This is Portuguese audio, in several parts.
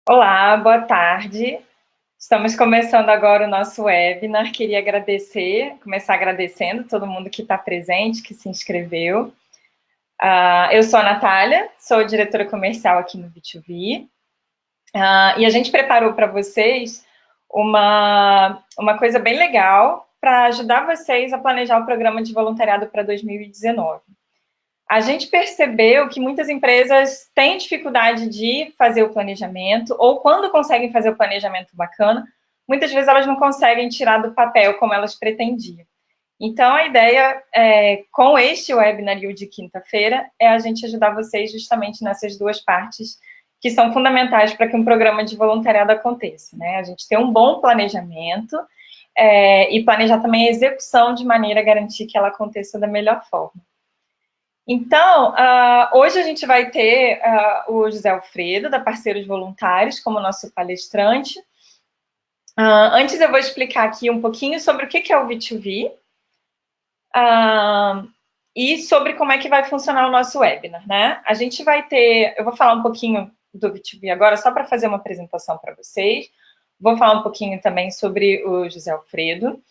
Olá, boa tarde. Estamos começando agora o nosso webinar. Queria começar agradecendo todo mundo que está presente, que se inscreveu. Eu sou a Natália, sou diretora comercial aqui no B2B. E a gente preparou para vocês uma coisa bem legal para ajudar vocês a planejar o programa de voluntariado para 2019. A gente percebeu que muitas empresas têm dificuldade de fazer o planejamento, ou quando conseguem fazer o planejamento bacana, muitas vezes elas não conseguem tirar do papel como elas pretendiam. Então, a ideia com este webinar de quinta-feira é a gente ajudar vocês justamente nessas duas partes que são fundamentais para que um programa de voluntariado aconteça, né? A gente ter um bom planejamento e planejar também a execução de maneira a garantir que ela aconteça da melhor forma. Então, hoje a gente vai ter o José Alfredo, da Parceiros Voluntários, como nosso palestrante. Antes eu vou explicar aqui um pouquinho sobre o que é o V2V e sobre como é que vai funcionar o nosso webinar, né? A gente vai ter, eu vou falar um pouquinho do V2V agora, só para fazer uma apresentação para vocês. Vou falar um pouquinho também sobre o José Alfredo.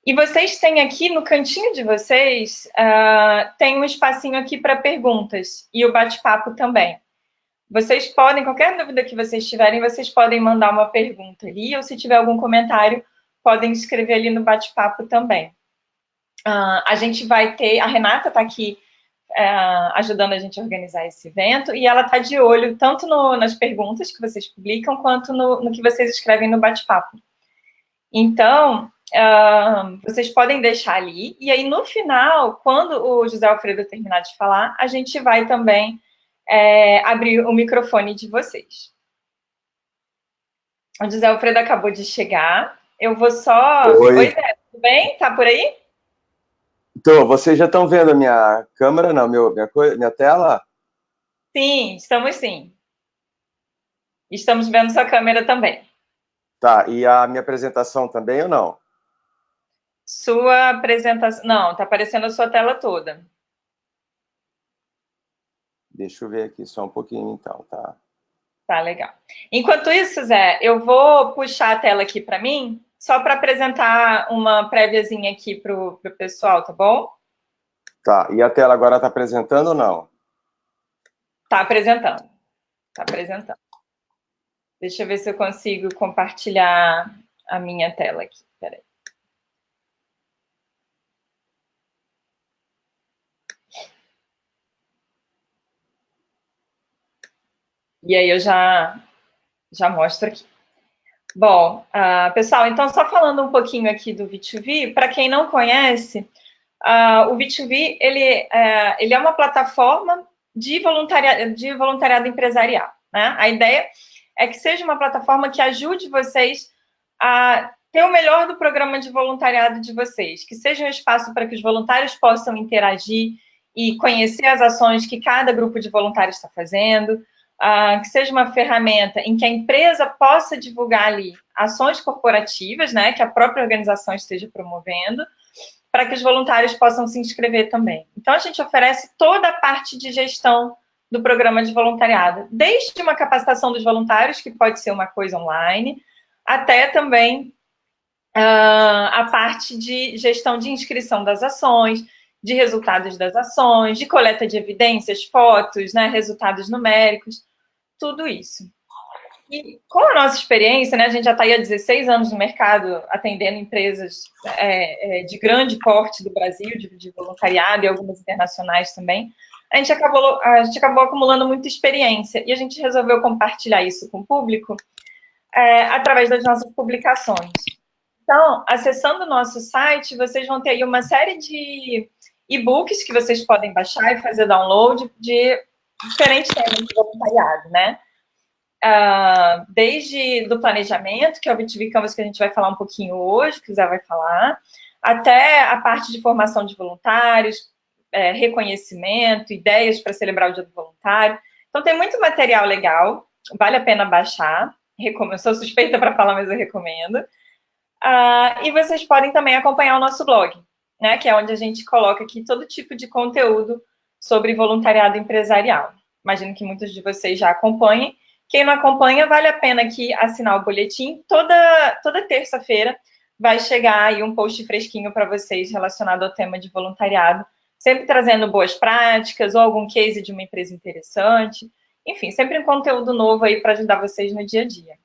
E vocês têm aqui no cantinho de vocês, tem um espacinho aqui para perguntas e o bate-papo também. Vocês podem, qualquer dúvida que vocês tiverem, vocês podem mandar uma pergunta ali, ou se tiver algum comentário, podem escrever ali no bate-papo também. A gente vai ter, a Renata está aqui ajudando a gente a organizar esse evento, e ela está de olho tanto nas perguntas que vocês publicam, quanto no que vocês escrevem no bate-papo. Então, vocês podem deixar ali, e aí no final, quando o José Alfredo terminar de falar, a gente vai também abrir o microfone de vocês. O José Alfredo acabou de chegar, eu vou só... Oi, Oi. Zé, tudo bem? Tá por aí? Então, vocês já estão vendo a minha câmera, não, minha tela? Sim, estamos sim. Estamos vendo sua câmera também. Tá, e a minha apresentação também ou não? Sua apresentação... Não, tá aparecendo a sua tela toda. Deixa eu ver aqui só um pouquinho então, tá? Tá, legal. Enquanto isso, Zé, eu vou puxar a tela aqui para mim, só para apresentar uma préviazinha aqui para o pessoal, tá bom? Tá, e a tela agora está apresentando ou não? Tá apresentando. Tá apresentando. Deixa eu ver se eu consigo compartilhar a minha tela aqui. Peraí. E aí eu já mostro aqui. Bom, pessoal, então só falando um pouquinho aqui do V2V, para quem não conhece, o V2V ele é uma plataforma de voluntariado empresarial, né? A ideia é que seja uma plataforma que ajude vocês a ter o melhor do programa de voluntariado de vocês, que seja um espaço para que os voluntários possam interagir e conhecer as ações que cada grupo de voluntários está fazendo, que seja uma ferramenta em que a empresa possa divulgar ali ações corporativas, né, que a própria organização esteja promovendo, para que os voluntários possam se inscrever também. Então, a gente oferece toda a parte de gestão do programa de voluntariado, desde uma capacitação dos voluntários, que pode ser uma coisa online, até também a parte de gestão de inscrição das ações, de resultados das ações, de coleta de evidências, fotos, né, resultados numéricos, tudo isso. E com a nossa experiência, né, a gente já está aí há 16 anos no mercado, atendendo empresas de grande porte do Brasil, de voluntariado e algumas internacionais também, a gente acabou acumulando muita experiência e a gente resolveu compartilhar isso com o público através das nossas publicações. Então, acessando o nosso site, vocês vão ter aí uma série de e-books que vocês podem baixar e fazer download de diferentes temas de voluntariado, né? Desde do planejamento, que é o B2B Canvas que a gente vai falar um pouquinho hoje, que o Zé vai falar, até a parte de formação de voluntários, reconhecimento, ideias para celebrar o Dia do Voluntário. Então, tem muito material legal, vale a pena baixar. Eu sou suspeita para falar, mas eu recomendo. E vocês podem também acompanhar o nosso blog, né, que é onde a gente coloca aqui todo tipo de conteúdo sobre voluntariado empresarial. Imagino que muitos de vocês já acompanhem, Quem não acompanha, vale a pena aqui assinar o boletim. Toda terça-feira vai chegar aí um post fresquinho para vocês relacionado ao tema de voluntariado, sempre trazendo boas práticas ou algum case de uma empresa interessante. Enfim, sempre um conteúdo novo aí para ajudar vocês no dia a dia.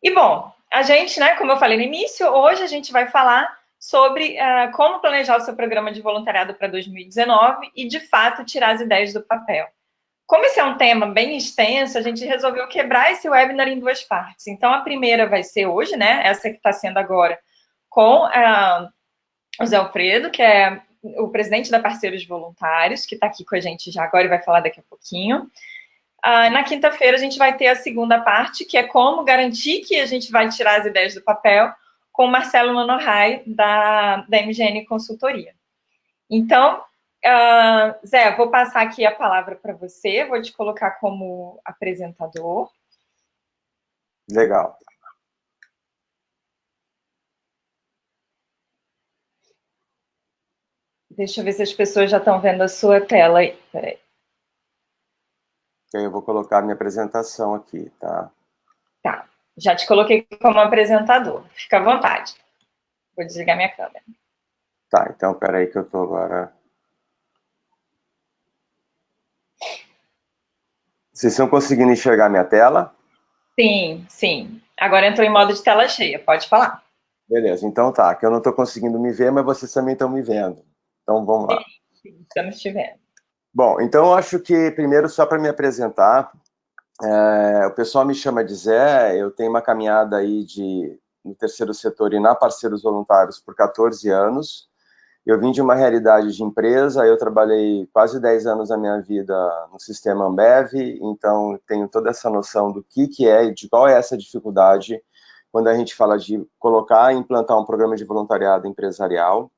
E bom, a gente, né, como eu falei no início, hoje a gente vai falar sobre como planejar o seu programa de voluntariado para 2019 e, de fato, tirar as ideias do papel. Como esse é um tema bem extenso, a gente resolveu quebrar esse webinar em duas partes. Então, a primeira vai ser hoje, né? Essa que está sendo agora, com o Zé Alfredo, que é o presidente da Parceiros Voluntários, que está aqui com a gente já agora e vai falar daqui a pouquinho. Na quinta-feira, a gente vai ter a segunda parte, que é como garantir que a gente vai tirar as ideias do papel, com o Marcelo Nonorai, da MGN Consultoria. Então, Zé, vou passar aqui a palavra para você, vou te colocar como apresentador. Legal. Deixa eu ver se as pessoas já estão vendo a sua tela aí. Peraí. Eu vou colocar minha apresentação aqui, tá? Tá, já te coloquei como apresentador. Fica à vontade. Vou desligar minha câmera. Tá, então peraí que eu tô agora... Vocês estão conseguindo enxergar minha tela? Sim, sim. Agora entrou em modo de tela cheia, pode falar. Beleza, então tá, que eu não estou conseguindo me ver, mas vocês também estão me vendo. Então vamos lá. Sim, estamos te vendo. Bom, então eu acho que primeiro, só para me apresentar, o pessoal me chama de Zé, eu tenho uma caminhada aí no terceiro setor e na Parceiros Voluntários por 14 anos. Eu vim de uma realidade de empresa, eu trabalhei quase 10 anos da minha vida no sistema Ambev, então tenho toda essa noção do que é e de qual é essa dificuldade quando a gente fala de colocar e implantar um programa de voluntariado empresarial.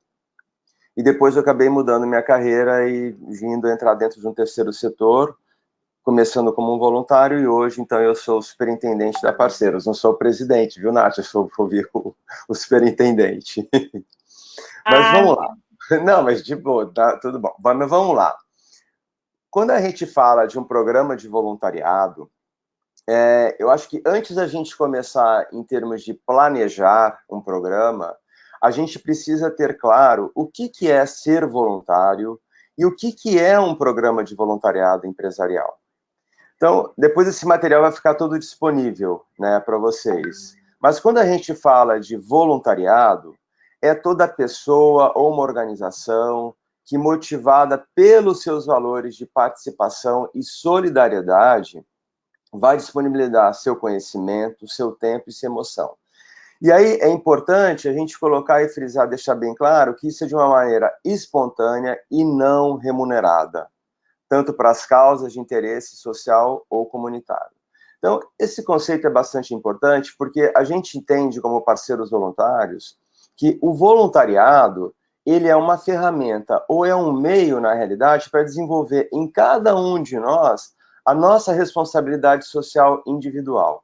E depois eu acabei mudando minha carreira e vindo entrar dentro de um terceiro setor, começando como um voluntário, e hoje, então, eu sou o superintendente da Parceiros. Não sou o presidente, viu, Nath? Eu sou o superintendente. Mas vamos lá. Não, mas de boa, tá tudo bom. Mas vamos lá. Quando a gente fala de um programa de voluntariado, eu acho que antes da gente começar em termos de planejar um programa, a gente precisa ter claro o que é ser voluntário e o que é um programa de voluntariado empresarial. Então, depois esse material vai ficar todo disponível, né, para vocês. Mas quando a gente fala de voluntariado, é toda pessoa ou uma organização que, motivada pelos seus valores de participação e solidariedade, vai disponibilizar seu conhecimento, seu tempo e sua emoção. E aí é importante a gente colocar e frisar, deixar bem claro que isso é de uma maneira espontânea e não remunerada, tanto para as causas de interesse social ou comunitário. Então, esse conceito é bastante importante porque a gente entende como parceiros voluntários que o voluntariado, ele é uma ferramenta ou é um meio, na realidade, para desenvolver em cada um de nós a nossa responsabilidade social individual.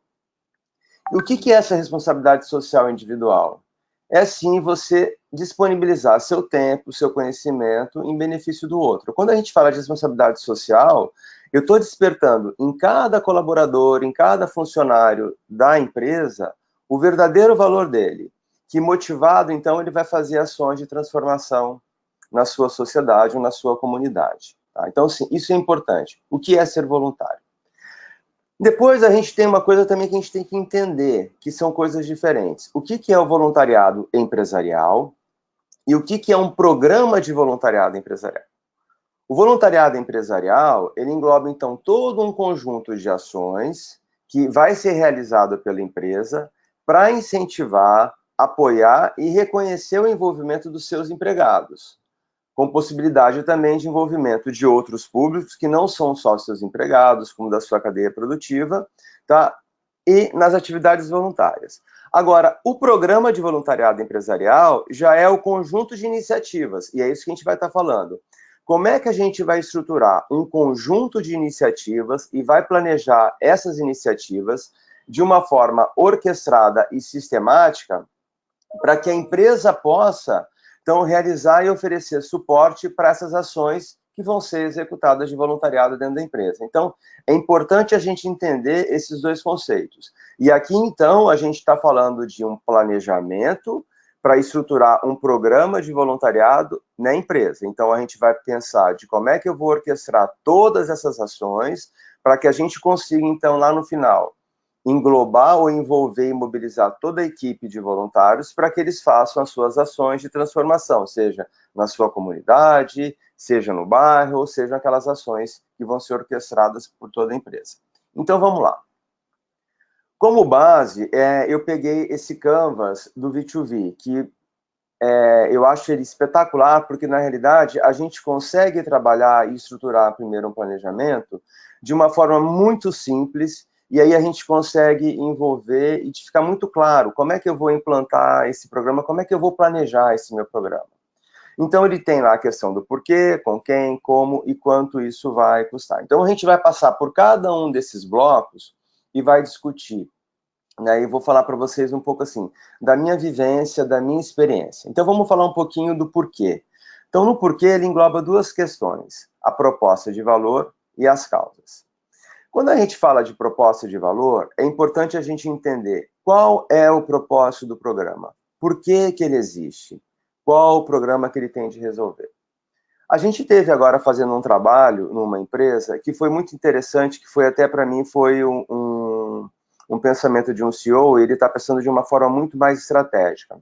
E o que é essa responsabilidade social individual? É sim você disponibilizar seu tempo, seu conhecimento em benefício do outro. Quando a gente fala de responsabilidade social, eu estou despertando em cada colaborador, em cada funcionário da empresa, o verdadeiro valor dele, que motivado, então, ele vai fazer ações de transformação na sua sociedade ou na sua comunidade. Tá? Então, sim, isso é importante. O que é ser voluntário? Depois a gente tem uma coisa também que a gente tem que entender, que são coisas diferentes. O que é o voluntariado empresarial e o que é um programa de voluntariado empresarial? O voluntariado empresarial, ele engloba, então, todo um conjunto de ações que vai ser realizado pela empresa para incentivar, apoiar e reconhecer o envolvimento dos seus empregados, com possibilidade também de envolvimento de outros públicos que não são só seus empregados, como da sua cadeia produtiva, tá? E nas atividades voluntárias. Agora, o programa de voluntariado empresarial já é o conjunto de iniciativas, e é isso que a gente vai estar falando. Como é que a gente vai estruturar um conjunto de iniciativas e vai planejar essas iniciativas de uma forma orquestrada e sistemática para que a empresa possa, então, realizar e oferecer suporte para essas ações que vão ser executadas de voluntariado dentro da empresa. Então, é importante a gente entender esses dois conceitos. E aqui, então, a gente está falando de um planejamento para estruturar um programa de voluntariado na empresa. Então, a gente vai pensar de como é que eu vou orquestrar todas essas ações para que a gente consiga, então, lá no final, englobar ou envolver e mobilizar toda a equipe de voluntários para que eles façam as suas ações de transformação, seja na sua comunidade, seja no bairro, ou seja aquelas ações que vão ser orquestradas por toda a empresa. Então, vamos lá. Como base, eu peguei esse canvas do V2V, que eu acho ele espetacular, porque, na realidade, a gente consegue trabalhar e estruturar primeiro um planejamento de uma forma muito simples, e aí a gente consegue envolver e ficar muito claro como é que eu vou implantar esse programa, como é que eu vou planejar esse meu programa. Então, ele tem lá a questão do porquê, com quem, como e quanto isso vai custar. Então, a gente vai passar por cada um desses blocos e vai discutir, né? E vou falar para vocês um pouco assim, da minha vivência, da minha experiência. Então, vamos falar um pouquinho do porquê. Então, no porquê, ele engloba duas questões, a proposta de valor e as causas. Quando a gente fala de proposta de valor, é importante a gente entender qual é o propósito do programa, por que que ele existe, qual o programa que ele tem de resolver. A gente teve agora fazendo um trabalho numa empresa que foi muito interessante, que foi até para mim foi um pensamento de um CEO, ele está pensando de uma forma muito mais estratégica.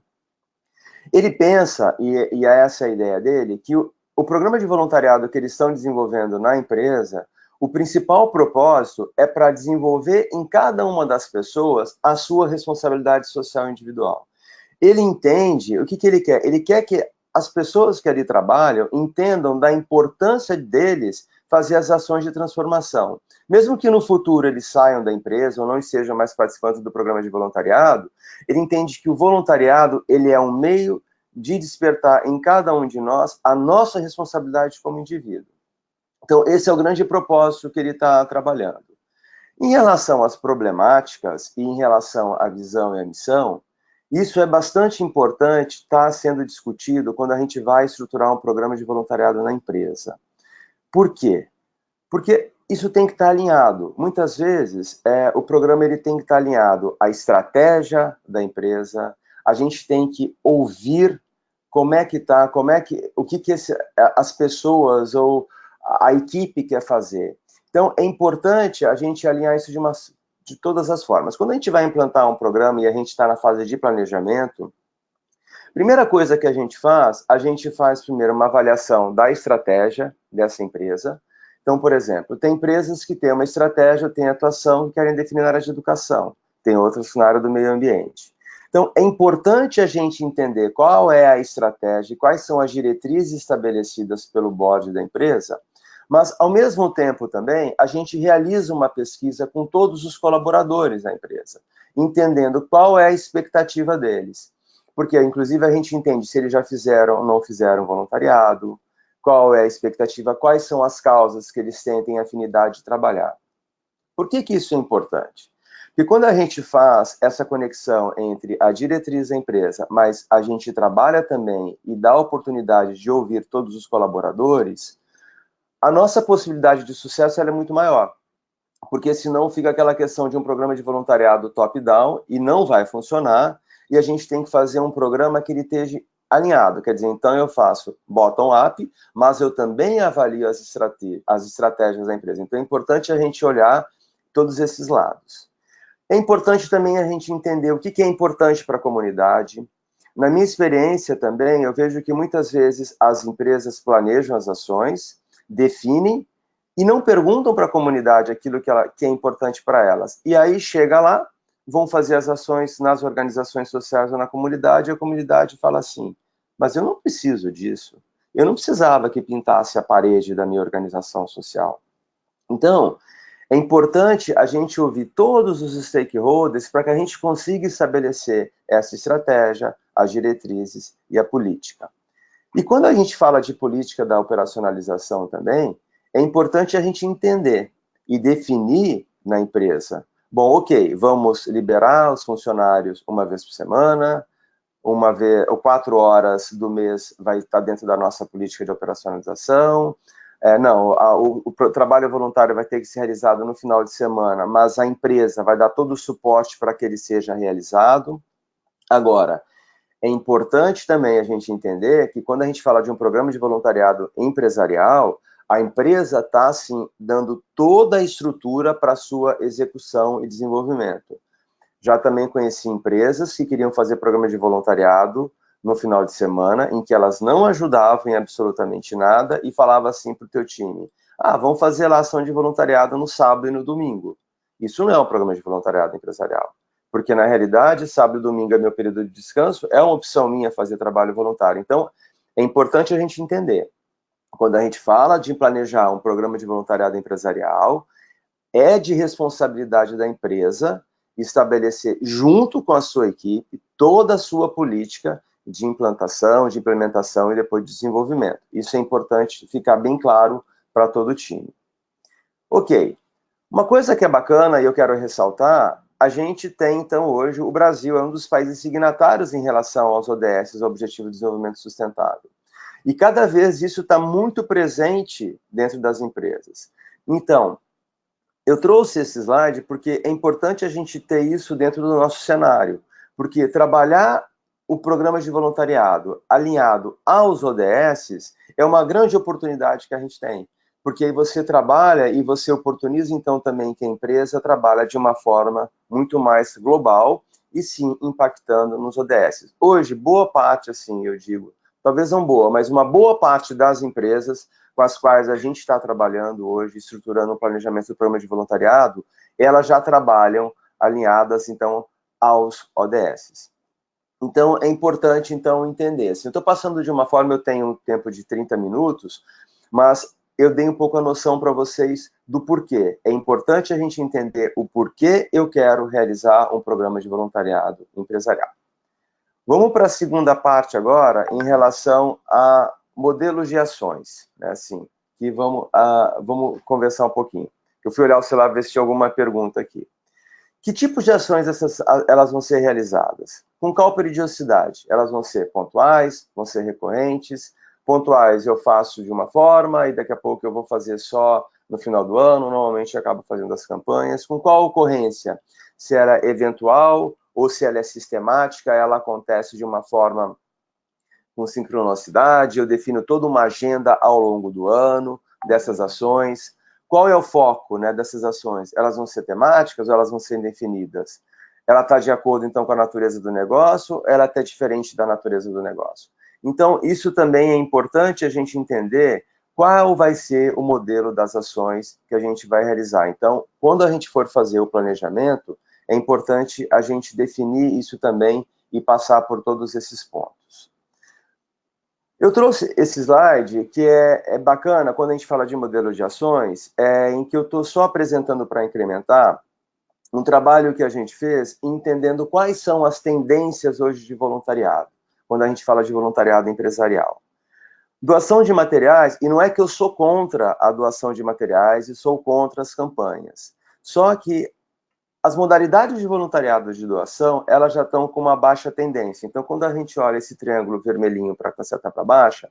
Ele pensa, e é essa a ideia dele, que o programa de voluntariado que eles estão desenvolvendo na empresa, o principal propósito é para desenvolver em cada uma das pessoas a sua responsabilidade social individual. Ele entende, o que ele quer? Ele quer que as pessoas que ali trabalham entendam da importância deles fazer as ações de transformação. Mesmo que no futuro eles saiam da empresa ou não estejam mais participantes do programa de voluntariado, ele entende que o voluntariado ele é um meio de despertar em cada um de nós a nossa responsabilidade como indivíduo. Então, esse é o grande propósito que ele está trabalhando. Em relação às problemáticas e em relação à visão e à missão, isso é bastante importante estar sendo discutido quando a gente vai estruturar um programa de voluntariado na empresa. Por quê? Porque isso tem que estar alinhado. Muitas vezes, o programa ele tem que estar alinhado à estratégia da empresa, a gente tem que ouvir como é que está, o que as pessoas ou a equipe quer fazer. Então, é importante a gente alinhar isso de todas as formas. Quando a gente vai implantar um programa e a gente está na fase de planejamento, primeira coisa que a gente faz primeiro uma avaliação da estratégia dessa empresa. Então, por exemplo, tem empresas que têm uma estratégia, têm atuação e querem definir na área de educação, tem outras na área do meio ambiente. Então, é importante a gente entender qual é a estratégia, quais são as diretrizes estabelecidas pelo board da empresa, mas, ao mesmo tempo também, a gente realiza uma pesquisa com todos os colaboradores da empresa, entendendo qual é a expectativa deles. Porque, inclusive, a gente entende se eles já fizeram ou não fizeram voluntariado, qual é a expectativa, quais são as causas que eles têm afinidade de trabalhar. Por que isso é importante? Porque quando a gente faz essa conexão entre a diretriz da empresa, mas a gente trabalha também e dá a oportunidade de ouvir todos os colaboradores, a nossa possibilidade de sucesso é muito maior. Porque senão fica aquela questão de um programa de voluntariado top-down e não vai funcionar, e a gente tem que fazer um programa que ele esteja alinhado. Quer dizer, então eu faço bottom-up, mas eu também avalio as estratégias da empresa. Então é importante a gente olhar todos esses lados. É importante também a gente entender o que é importante para a comunidade. Na minha experiência também, eu vejo que muitas vezes as empresas planejam as ações, definem, e não perguntam para a comunidade aquilo que é importante para elas. E aí chega lá, vão fazer as ações nas organizações sociais ou na comunidade, e a comunidade fala assim, mas eu não preciso disso. Eu não precisava que pintasse a parede da minha organização social. Então, é importante a gente ouvir todos os stakeholders para que a gente consiga estabelecer essa estratégia, as diretrizes e a política. E quando a gente fala de política da operacionalização também, é importante a gente entender e definir na empresa. Bom, ok, vamos liberar os funcionários uma vez por semana, uma vez ou 4 horas do mês vai estar dentro da nossa política de operacionalização. Não, o trabalho voluntário vai ter que ser realizado no final de semana, mas a empresa vai dar todo o suporte para que ele seja realizado. Agora, é importante também a gente entender que quando a gente fala de um programa de voluntariado empresarial, a empresa está, assim, dando toda a estrutura para a sua execução e desenvolvimento. Já também conheci empresas que queriam fazer programa de voluntariado no final de semana, em que elas não ajudavam em absolutamente nada e falava assim para o teu time, vamos fazer lá ação de voluntariado no sábado e no domingo. Isso não é um programa de voluntariado empresarial, porque na realidade, sábado e domingo é meu período de descanso, é uma opção minha fazer trabalho voluntário. Então, é importante a gente entender, quando a gente fala de planejar um programa de voluntariado empresarial, é de responsabilidade da empresa estabelecer, junto com a sua equipe, toda a sua política de implantação, de implementação e depois de desenvolvimento. Isso é importante ficar bem claro para todo o time. Ok. Uma coisa que é bacana e eu quero ressaltar, a gente tem, então, hoje, o Brasil é um dos países signatários em relação aos ODS, Objetivos de Desenvolvimento Sustentável. E cada vez isso está muito presente dentro das empresas. Então, eu trouxe esse slide porque é importante a gente ter isso dentro do nosso cenário, porque trabalhar o programa de voluntariado alinhado aos ODS é uma grande oportunidade que a gente tem, porque aí você trabalha e você oportuniza então também que a empresa trabalha de uma forma muito mais global e sim impactando nos ODS. Hoje, boa parte, assim, eu digo, talvez não boa, mas uma boa parte das empresas com as quais a gente está trabalhando hoje, estruturando o planejamento do programa de voluntariado, elas já trabalham alinhadas, então, aos ODS. Então, é importante, então, entender. Se eu estou passando de uma forma, eu tenho um tempo de 30 minutos, mas eu dei um pouco a noção para vocês do porquê. É importante a gente entender o porquê eu quero realizar um programa de voluntariado empresarial. Vamos para a segunda parte agora, em relação a modelos de ações, né, assim, que vamos conversar um pouquinho. Eu fui olhar o celular ver se tinha alguma pergunta aqui. Que tipos de ações elas vão ser realizadas? Com qual periodicidade? Elas vão ser pontuais, vão ser recorrentes. Pontuais eu faço de uma forma e daqui a pouco eu vou fazer só no final do ano, normalmente eu acabo fazendo as campanhas. Com qual ocorrência? Se ela é eventual ou se ela é sistemática, ela acontece de uma forma com sincronicidade, eu defino toda uma agenda ao longo do ano dessas ações. Qual é o foco, né, dessas ações? Elas vão ser temáticas ou elas vão ser indefinidas? Ela está de acordo, então, com a natureza do negócio, ela está diferente da natureza do negócio. Então, isso também é importante a gente entender qual vai ser o modelo das ações que a gente vai realizar. Então, quando a gente for fazer o planejamento, é importante a gente definir isso também e passar por todos esses pontos. Eu trouxe esse slide que é bacana quando a gente fala de modelo de ações, em que eu estou só apresentando para incrementar um trabalho que a gente fez entendendo quais são as tendências hoje de voluntariado, quando a gente fala de voluntariado empresarial. Doação de materiais, e não é que eu sou contra a doação de materiais e sou contra as campanhas, só que as modalidades de voluntariado de doação, elas já estão com uma baixa tendência. Então, quando a gente olha esse triângulo vermelhinho para setar para baixa,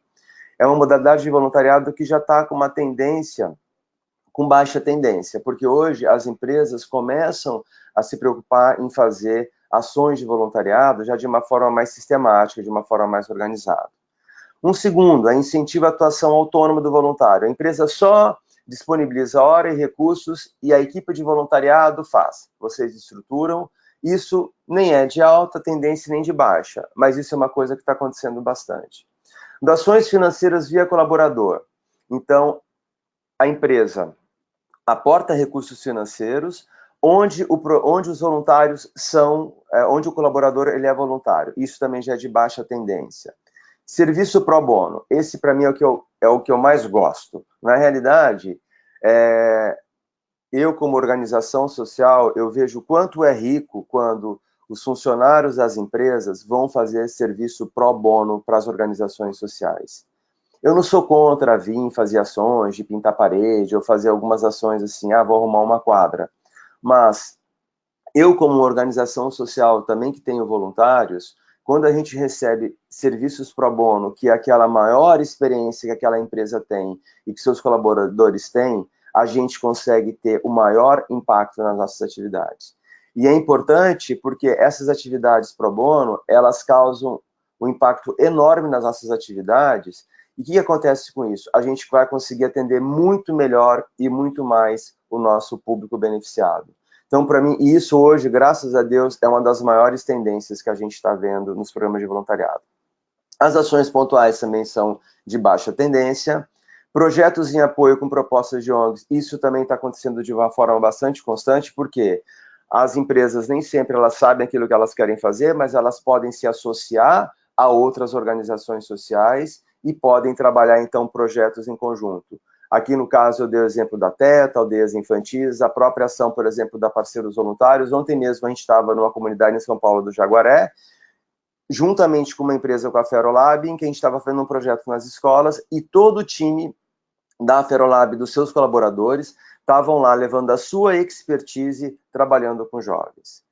é uma modalidade de voluntariado que já está com uma tendência, com baixa tendência, porque hoje as empresas começam a se preocupar em fazer ações de voluntariado já de uma forma mais sistemática, de uma forma mais organizada. Um segundo, é incentivo à atuação autônoma do voluntário. A empresa só disponibiliza hora e recursos e a equipe de voluntariado faz. Vocês estruturam. Isso nem é de alta tendência nem de baixa, mas isso é uma coisa que está acontecendo bastante. Doações financeiras via colaborador. Então, a empresa aporta recursos financeiros onde os voluntários são, onde o colaborador ele é voluntário. Isso também já é de baixa tendência. Serviço pro bono, esse para mim é o que eu mais gosto. Na realidade, eu como organização social, eu vejo o quanto é rico quando os funcionários das empresas vão fazer serviço pro bono para as organizações sociais. Eu não sou contra vir fazer ações de pintar parede ou fazer algumas ações assim, vou arrumar uma quadra. Mas eu como organização social também que tenho voluntários, quando a gente recebe serviços pro bono, que é aquela maior experiência que aquela empresa tem e que seus colaboradores têm, a gente consegue ter o maior impacto nas nossas atividades. E é importante porque essas atividades pro bono, elas causam um impacto enorme nas nossas atividades. E o que acontece com isso? A gente vai conseguir atender muito melhor e muito mais o nosso público beneficiado. Então, para mim, isso hoje, graças a Deus, é uma das maiores tendências que a gente está vendo nos programas de voluntariado. As ações pontuais também são de baixa tendência. Projetos em apoio com propostas de ONGs, isso também está acontecendo de uma forma bastante constante, porque as empresas nem sempre elas sabem aquilo que elas querem fazer, mas elas podem se associar a outras organizações sociais e podem trabalhar, então, projetos em conjunto. Aqui, no caso, eu dei o exemplo da TETA, Aldeias Infantis, a própria ação, por exemplo, da Parceiros Voluntários. Ontem mesmo a gente estava numa comunidade em São Paulo do Jaguaré, juntamente com uma empresa, com a Ferolab, em que a gente estava fazendo um projeto nas escolas e todo o time da Ferolab, dos seus colaboradores, estavam lá levando a sua expertise trabalhando com jovens.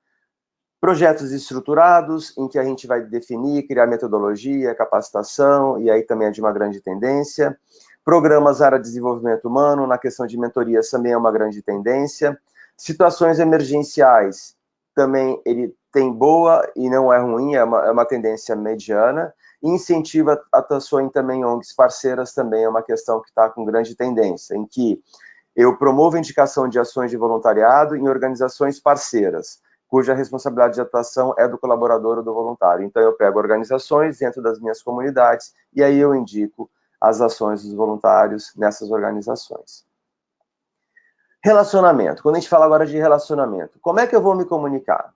Projetos estruturados, em que a gente vai definir, criar metodologia, capacitação, e aí também é de uma grande tendência. Programas área de desenvolvimento humano, na questão de mentorias também é uma grande tendência. Situações emergenciais, também ele tem boa e não é ruim, é uma tendência mediana. Incentiva a atuação também em ONGs parceiras, também é uma questão que está com grande tendência, em que eu promovo a indicação de ações de voluntariado em organizações parceiras, cuja responsabilidade de atuação é do colaborador ou do voluntário. Então, eu pego organizações dentro das minhas comunidades e aí eu indico as ações dos voluntários nessas organizações. Relacionamento. Quando a gente fala agora de relacionamento, como é que eu vou me comunicar?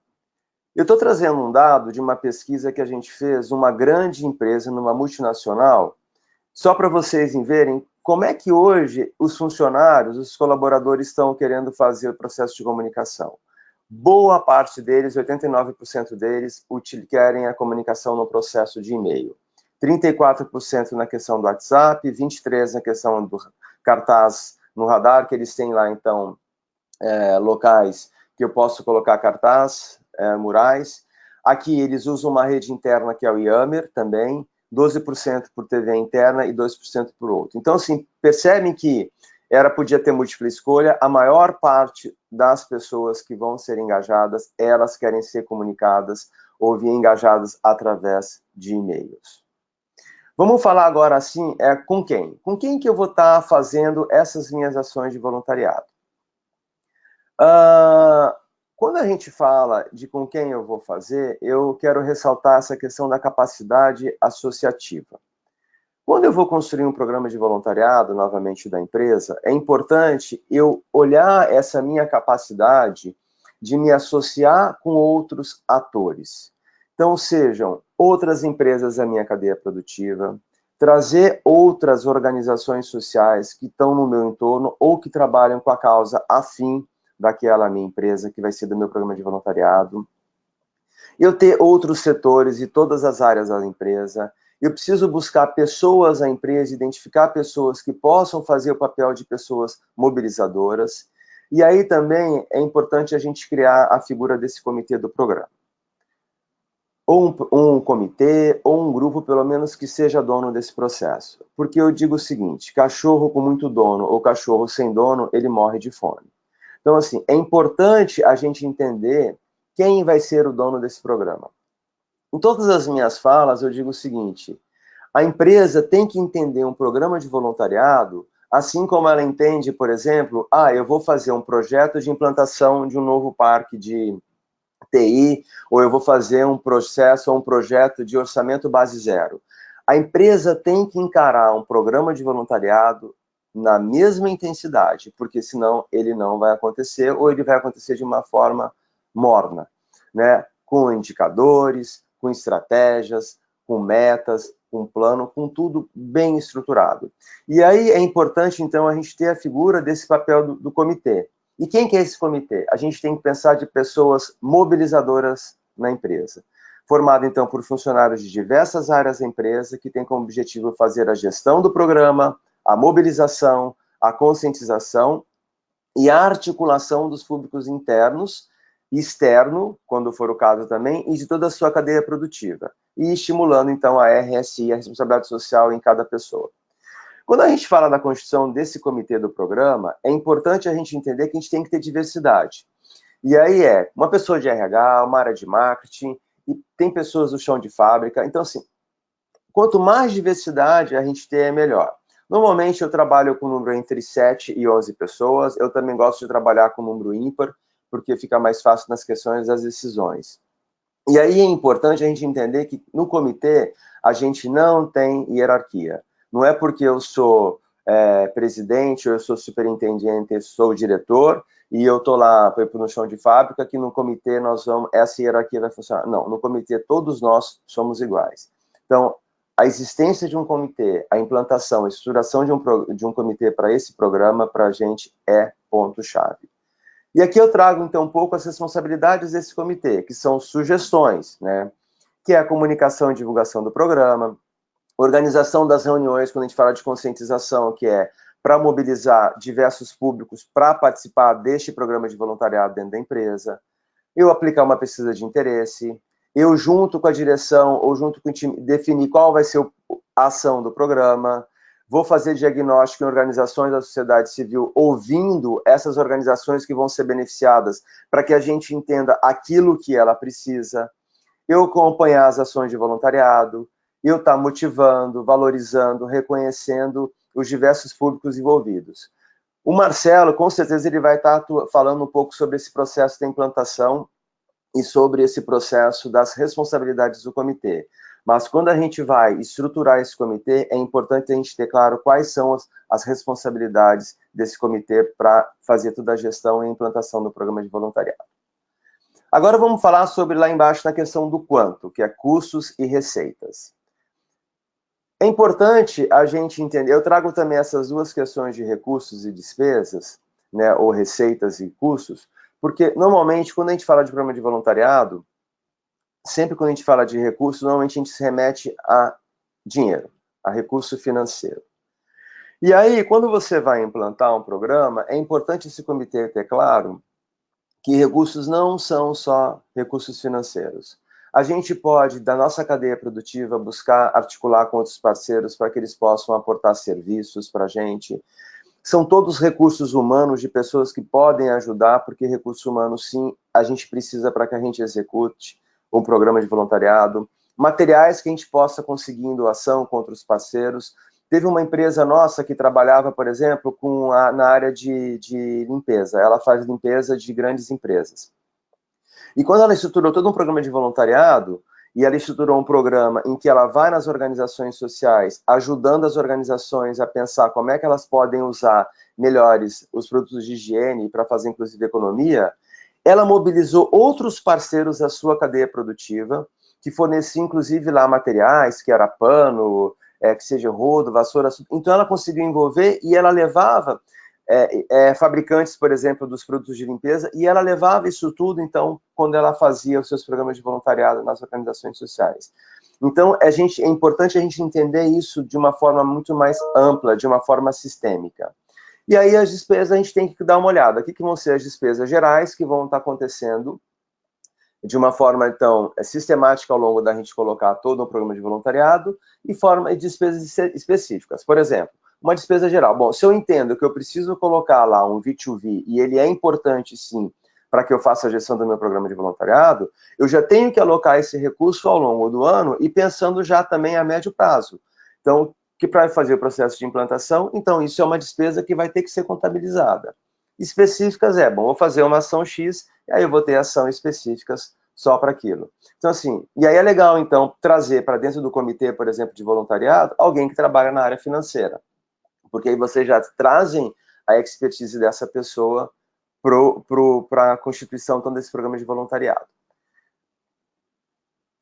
Eu estou trazendo um dado de uma pesquisa que a gente fez numa grande empresa, numa multinacional, só para vocês verem como é que hoje os funcionários, os colaboradores estão querendo fazer o processo de comunicação. Boa parte deles, 89% deles, querem a comunicação no processo de e-mail. 34% na questão do WhatsApp, 23% na questão do cartaz no radar, que eles têm lá, então, locais que eu posso colocar cartaz, murais. Aqui eles usam uma rede interna que é o Yammer também, 12% por TV interna e 2% por outro. Então, assim, percebem que podia ter múltipla escolha, a maior parte das pessoas que vão ser engajadas, elas querem ser comunicadas ou engajadas através de e-mails. Vamos falar agora, assim, com quem? Com quem que eu vou estar fazendo essas minhas ações de voluntariado? Quando a gente fala de com quem eu vou fazer, eu quero ressaltar essa questão da capacidade associativa. Quando eu vou construir um programa de voluntariado, novamente da empresa, é importante eu olhar essa minha capacidade de me associar com outros atores. Então, sejam outras empresas da minha cadeia produtiva, trazer outras organizações sociais que estão no meu entorno ou que trabalham com a causa afim daquela minha empresa, que vai ser do meu programa de voluntariado. Eu ter outros setores e todas as áreas da empresa. Eu preciso buscar pessoas na empresa, identificar pessoas que possam fazer o papel de pessoas mobilizadoras. E aí também é importante a gente criar a figura desse comitê do programa. Ou um comitê, ou um grupo, pelo menos, que seja dono desse processo. Porque eu digo o seguinte, cachorro com muito dono ou cachorro sem dono, ele morre de fome. Então, assim, é importante a gente entender quem vai ser o dono desse programa. Em todas as minhas falas, eu digo o seguinte, a empresa tem que entender um programa de voluntariado, assim como ela entende, por exemplo, eu vou fazer um projeto de implantação de um novo parque de TI, ou eu vou fazer um processo ou um projeto de orçamento base zero. A empresa tem que encarar um programa de voluntariado na mesma intensidade, porque senão ele não vai acontecer, ou ele vai acontecer de uma forma morna, né? Com indicadores, com estratégias, com metas, com plano, com tudo bem estruturado. E aí é importante, então, a gente ter a figura desse papel do comitê. E quem que é esse comitê? A gente tem que pensar de pessoas mobilizadoras na empresa. Formado, então, por funcionários de diversas áreas da empresa, que tem como objetivo fazer a gestão do programa, a mobilização, a conscientização e a articulação dos públicos internos externo, quando for o caso também, e de toda a sua cadeia produtiva, e estimulando, então, a RSI, a responsabilidade social em cada pessoa. Quando a gente fala da constituição desse comitê do programa, é importante a gente entender que a gente tem que ter diversidade. E aí uma pessoa de RH, uma área de marketing, e tem pessoas do chão de fábrica. Então, assim, quanto mais diversidade a gente ter, é melhor. Normalmente eu trabalho com um número entre 7 e 11 pessoas. Eu também gosto de trabalhar com um número ímpar, porque fica mais fácil nas questões das decisões. E aí é importante a gente entender que no comitê a gente não tem hierarquia. Não é porque eu sou presidente, ou eu sou superintendente, eu sou diretor, e eu estou lá, por exemplo, no chão de fábrica, que no comitê essa hierarquia vai funcionar. Não, no comitê todos nós somos iguais. Então, a existência de um comitê, a implantação, a estruturação de um comitê para esse programa, para a gente, é ponto-chave. E aqui eu trago, então, um pouco as responsabilidades desse comitê, que são sugestões, né? Que é a comunicação e divulgação do programa, organização das reuniões, quando a gente fala de conscientização, que é para mobilizar diversos públicos para participar deste programa de voluntariado dentro da empresa, eu aplicar uma pesquisa de interesse, eu junto com a direção ou junto com o time definir qual vai ser a ação do programa, vou fazer diagnóstico em organizações da sociedade civil, ouvindo essas organizações que vão ser beneficiadas, para que a gente entenda aquilo que ela precisa, eu acompanhar as ações de voluntariado, eu estar motivando, valorizando, reconhecendo os diversos públicos envolvidos. O Marcelo, com certeza, ele vai estar falando um pouco sobre esse processo de implantação e sobre esse processo das responsabilidades do comitê. Mas quando a gente vai estruturar esse comitê, é importante a gente ter claro quais são as responsabilidades desse comitê para fazer toda a gestão e implantação do programa de voluntariado. Agora vamos falar sobre lá embaixo na questão do quanto, que é custos e receitas. É importante a gente entender, eu trago também essas duas questões de recursos e despesas, né, ou receitas e custos, porque normalmente quando a gente fala de programa de voluntariado, sempre quando a gente fala de recursos, normalmente a gente se remete a dinheiro, a recurso financeiro. E aí, quando você vai implantar um programa, é importante esse comitê ter claro que recursos não são só recursos financeiros. A gente pode, da nossa cadeia produtiva, buscar articular com outros parceiros para que eles possam aportar serviços para a gente. São todos recursos humanos de pessoas que podem ajudar, porque recursos humanos, sim, a gente precisa para que a gente execute um programa de voluntariado. Materiais que a gente possa conseguir em doação com outros parceiros. Teve uma empresa nossa que trabalhava, por exemplo, na área de limpeza. Ela faz limpeza de grandes empresas. E quando ela estruturou todo um programa de voluntariado, e ela estruturou um programa em que ela vai nas organizações sociais, ajudando as organizações a pensar como é que elas podem usar melhores os produtos de higiene para fazer, inclusive, economia, ela mobilizou outros parceiros da sua cadeia produtiva, que forneciam, inclusive, lá materiais, que era pano, que seja rodo, vassoura. Então, ela conseguiu envolver e ela levava fabricantes, por exemplo, dos produtos de limpeza, e ela levava isso tudo, então, quando ela fazia os seus programas de voluntariado nas organizações sociais. Então, é importante a gente entender isso de uma forma muito mais ampla, de uma forma sistêmica. E aí, as despesas, a gente tem que dar uma olhada. O que vão ser as despesas gerais que vão estar acontecendo de uma forma, então, sistemática ao longo da gente colocar todo o programa de voluntariado e despesas específicas. Por exemplo, uma despesa geral. Bom, se eu entendo que eu preciso colocar lá um V2V e ele é importante, sim, para que eu faça a gestão do meu programa de voluntariado, eu já tenho que alocar esse recurso ao longo do ano e pensando já também a médio prazo. Então, que para fazer o processo de implantação, então isso é uma despesa que vai ter que ser contabilizada. Específicas bom, vou fazer uma ação X, e aí eu vou ter ações específicas só para aquilo. Então, assim, e aí é legal, então, trazer para dentro do comitê, por exemplo, de voluntariado, alguém que trabalha na área financeira. Porque aí vocês já trazem a expertise dessa pessoa para a constituição então, desse programa de voluntariado.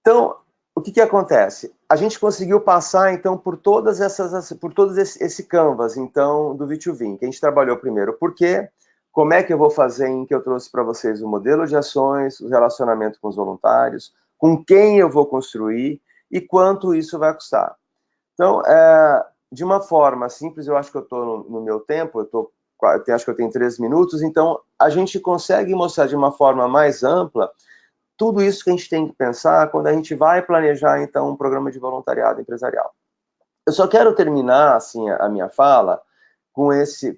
Então, o que acontece? A gente conseguiu passar, então, por todo esse canvas, então, do V2V, que a gente trabalhou primeiro. Por quê? Como é que eu vou fazer em que eu trouxe para vocês o modelo de ações, o relacionamento com os voluntários, com quem eu vou construir e quanto isso vai custar. Então, de uma forma simples, eu acho que eu estou no meu tempo, eu estou acho que eu tenho 3 minutos, então a gente consegue mostrar de uma forma mais ampla tudo isso que a gente tem que pensar quando a gente vai planejar, então, um programa de voluntariado empresarial. Eu só quero terminar, assim, a minha fala com esse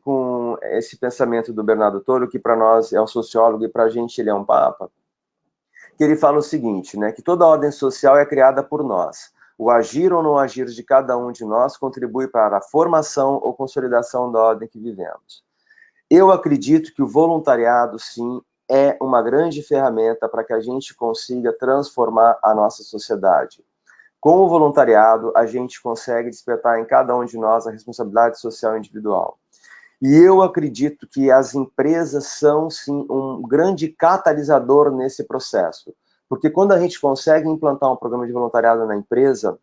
pensamento do Bernardo Toro, que para nós é um sociólogo e para a gente ele é um papa, que ele fala o seguinte, né, que toda ordem social é criada por nós. O agir ou não agir de cada um de nós contribui para a formação ou consolidação da ordem que vivemos. Eu acredito que o voluntariado, sim, é uma grande ferramenta para que a gente consiga transformar a nossa sociedade. Com o voluntariado, a gente consegue despertar em cada um de nós a responsabilidade social individual. E eu acredito que as empresas são, sim, um grande catalisador nesse processo. Porque quando a gente consegue implantar um programa de voluntariado na empresa,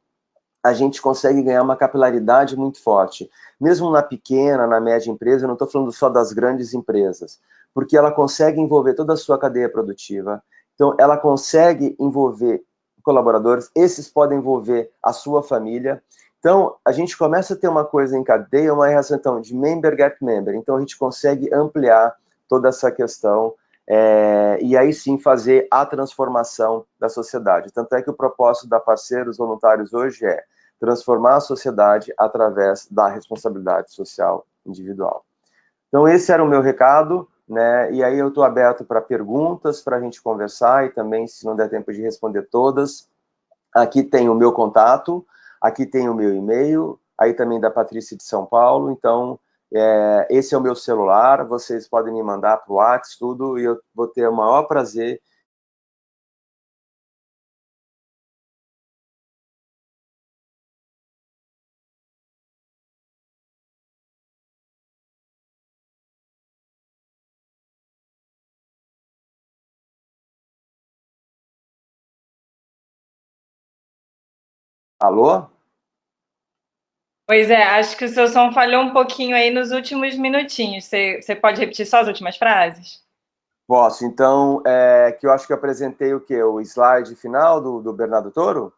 a gente consegue ganhar uma capilaridade muito forte. Mesmo na pequena, na média empresa, eu não estou falando só das grandes empresas, porque ela consegue envolver toda a sua cadeia produtiva, então ela consegue envolver colaboradores, esses podem envolver a sua família, então a gente começa a ter uma coisa em cadeia, uma reação então, de member get member, então a gente consegue ampliar toda essa questão e aí sim fazer a transformação da sociedade. Tanto é que o propósito da Parceiros Voluntários hoje é transformar a sociedade através da responsabilidade social individual. Então esse era o meu recado, né? E aí eu estou aberto para perguntas, para a gente conversar e também, se não der tempo de responder todas, aqui tem o meu contato, aqui tem o meu e-mail, aí também da Patrícia de São Paulo, então esse é o meu celular, vocês podem me mandar para o WhatsApp, tudo, e eu vou ter o maior prazer. Alô? Pois é, acho que o seu som falhou um pouquinho aí nos últimos minutinhos. Você pode repetir só as últimas frases? Posso. Então, que eu acho que eu apresentei o quê? O slide final do Bernardo Toro?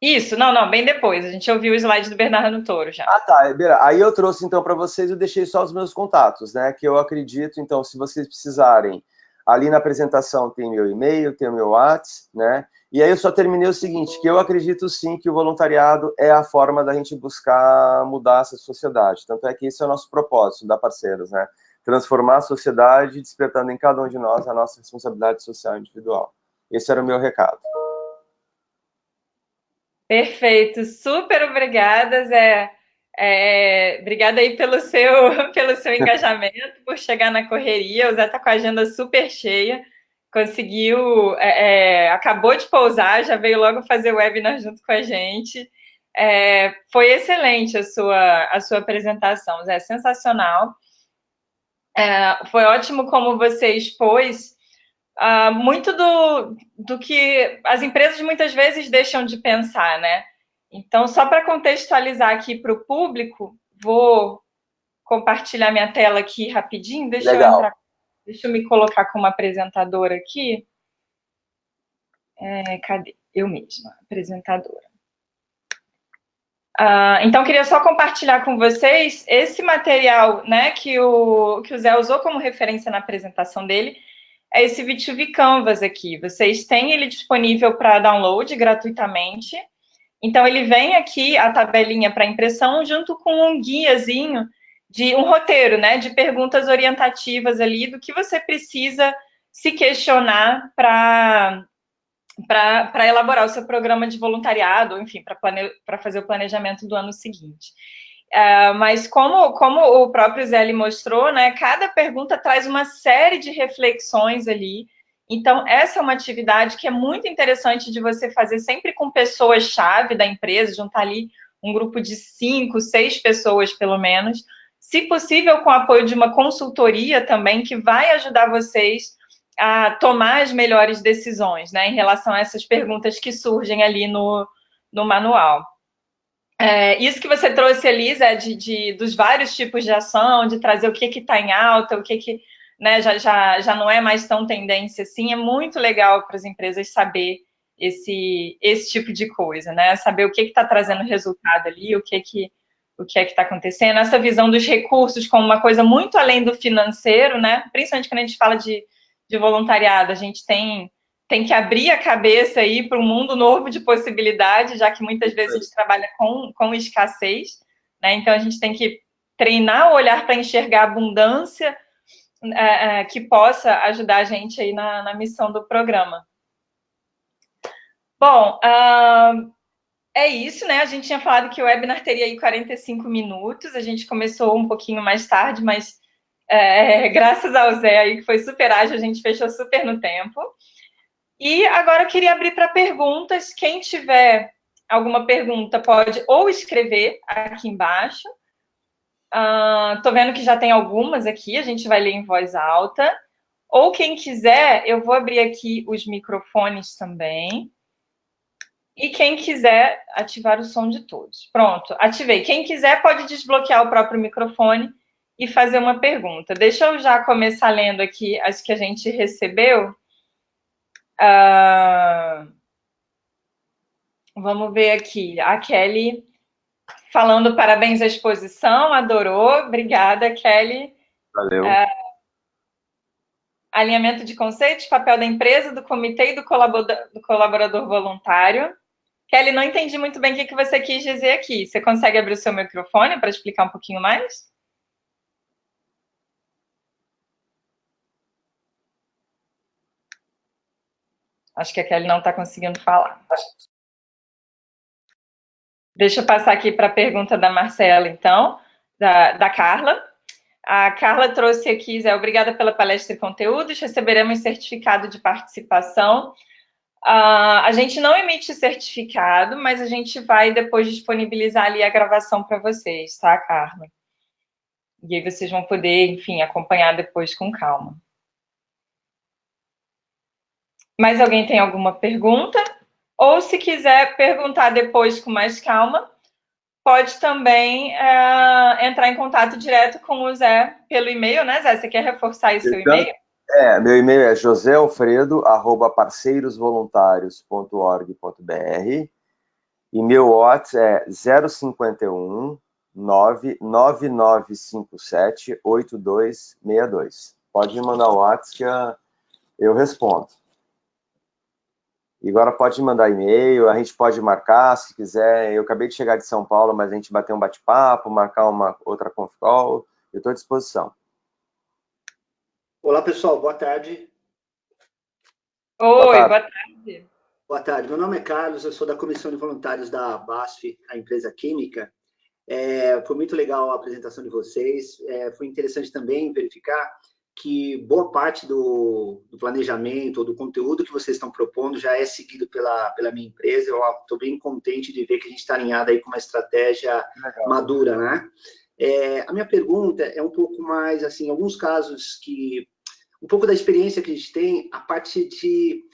Isso, não, bem depois. A gente ouviu o slide do Bernardo Toro já. Ah, tá. Aí eu trouxe, então, para vocês, eu deixei só os meus contatos, né? Que eu acredito, então, se vocês precisarem, ali na apresentação tem meu e-mail, tem o meu WhatsApp, né? E aí eu só terminei o seguinte, que eu acredito sim que o voluntariado é a forma da gente buscar mudar essa sociedade. Tanto é que esse é o nosso propósito da Parceiros, né? Transformar a sociedade, despertando em cada um de nós a nossa responsabilidade social individual. Esse era o meu recado. Perfeito, super obrigada, Zé. Obrigada aí pelo seu, pelo seu engajamento, por chegar na correria. O Zé está com a agenda super cheia, conseguiu, acabou de pousar, já veio logo fazer o webinar junto com a gente. Foi excelente a sua apresentação, Zé, sensacional. Foi ótimo como você expôs muito do que as empresas muitas vezes deixam de pensar, né? Então, só para contextualizar aqui para o público, vou compartilhar minha tela aqui rapidinho. Legal. Deixa eu me colocar como apresentadora aqui. Cadê? Eu mesma, apresentadora. Então, queria só compartilhar com vocês esse material, né, que o Zé usou como referência na apresentação dele, é esse V2V Canvas aqui. Vocês têm ele disponível para download gratuitamente. Então, ele vem aqui, a tabelinha para impressão, junto com um guiazinho de um roteiro, né, de perguntas orientativas ali do que você precisa se questionar para elaborar o seu programa de voluntariado, enfim, para fazer o planejamento do ano seguinte. Mas como o próprio Zé mostrou, né, cada pergunta traz uma série de reflexões ali. Então, essa é uma atividade que é muito interessante de você fazer sempre com pessoas-chave da empresa, juntar ali um grupo de 5, 6 pessoas, pelo menos. Se possível, com o apoio de uma consultoria também, que vai ajudar vocês a tomar as melhores decisões, né, em relação a essas perguntas que surgem ali no manual. Isso que você trouxe, Elisa, dos vários tipos de ação, de trazer o que está em alta, o que né, já não é mais tão tendência assim, é muito legal para as empresas saber esse tipo de coisa, né? Saber o que está trazendo resultado ali, o que o que é que está acontecendo, essa visão dos recursos como uma coisa muito além do financeiro, né? Principalmente quando a gente fala de voluntariado, a gente tem que abrir a cabeça aí para um mundo novo de possibilidades, já que muitas vezes a gente trabalha com escassez, né? Então a gente tem que treinar o olhar para enxergar a abundância que possa ajudar a gente aí na missão do programa. Bom, é isso, né? A gente tinha falado que o webinar teria aí 45 minutos, a gente começou um pouquinho mais tarde, mas graças ao Zé aí, que foi super ágil, a gente fechou super no tempo. E agora eu queria abrir para perguntas. Quem tiver alguma pergunta pode ou escrever aqui embaixo. Tô vendo que já tem algumas aqui, a gente vai ler em voz alta. Ou quem quiser, eu vou abrir aqui os microfones também. E quem quiser ativar o som de todos. Pronto, ativei. Quem quiser pode desbloquear o próprio microfone e fazer uma pergunta. Deixa eu já começar lendo aqui as que a gente recebeu. Vamos ver aqui. A Kelly falando parabéns à exposição, adorou. Obrigada, Kelly. Valeu. Alinhamento de conceitos, papel da empresa, do comitê e do colaborador voluntário. Kelly, não entendi muito bem o que você quis dizer aqui. Você consegue abrir o seu microfone para explicar um pouquinho mais? Acho que a Kelly não está conseguindo falar. Deixa eu passar aqui para a pergunta da Marcela, então, da Carla. A Carla trouxe aqui, Zé, obrigada pela palestra e conteúdos, receberemos certificado de participação. A gente não emite certificado, mas a gente vai depois disponibilizar ali a gravação para vocês, tá, Carla? E aí vocês vão poder, enfim, acompanhar depois com calma. Mais alguém tem alguma pergunta? Ou se quiser perguntar depois com mais calma, pode também entrar em contato direto com o Zé pelo e-mail, né, Zé? Você quer reforçar aí seu e-mail? Meu e-mail é josealfredo@parceirosvoluntários.org.br e meu WhatsApp é 051 99957 8262. Pode me mandar o WhatsApp que eu respondo. E agora pode mandar e-mail, a gente pode marcar, se quiser. Eu acabei de chegar de São Paulo, mas a gente bater um bate-papo, marcar uma outra conf call, eu estou à disposição. Olá, pessoal, boa tarde. Oi, boa tarde. Boa tarde, meu nome é Carlos, eu sou da Comissão de Voluntários da BASF, a empresa química. Foi muito legal a apresentação de vocês, foi interessante também verificar que boa parte do planejamento ou do conteúdo que vocês estão propondo já é seguido pela minha empresa. Eu estou bem contente de ver que a gente está alinhado aí com uma estratégia madura, né? A minha pergunta é um pouco mais, assim, alguns casos que, um pouco da experiência que a gente tem, a parte de,